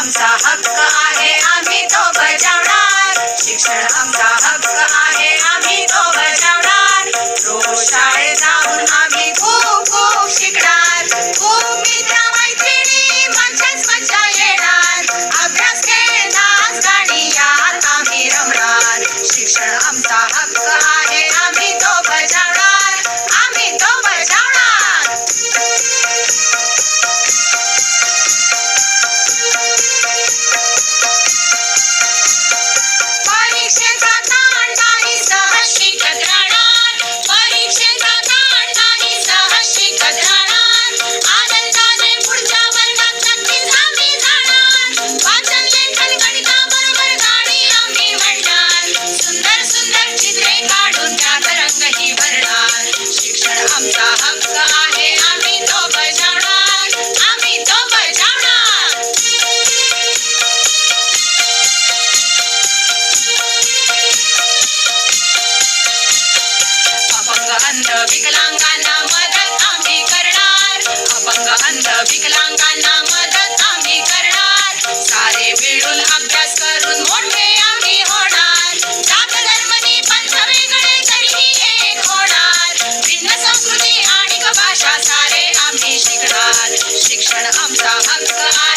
आमचा हक्क आहे आम्ही तो बजावणार. शिक्षण आमचा हक्क आहे आम्ही तो बजावणार. रोज शाळेत जाऊन आम्ही खूप खूप शिकणार. खूप मित्र मैत्रिणी मजाच मजा येणार. अभ्यास खेळ नाच गाणी यात आम्ही रमणार. शिक्षण आमचा हक्क आहे आम्ही तो बजावणार. आम्ही तो बजावणार. परीक्षेचा ताण नाही सहज शिकत राहणार. परीक्षेचा ताण नाही सहज शिकत राहणार. आनंदाने पुढच्या वर्गात नक्कीच आम्ही जाणार. वाचन लेखन गणिताबरोबर गाणी आम्ही म्हणणार. सुंदर सुंदर चित्रे काढून त्यात रंगही भरणार. शिक्षण आमचा हक्क आहे आम्ही तो बजावणार. आम्ही तो बजावणार. अपंग अंध विकलांगांना मदत आम्ही करणार. अपंग अंध विकलांगांना मदत आम्ही करणार. सारे मिळून अभ्यास करून मोठे आम्ही होणार. जात धर्मनी पंथ वेगळे तरीही एक होणार. भिन्न संस्कृती आणि भाषा सारे आम्ही शिकणार. शिक्षण आमचा हक्क आहे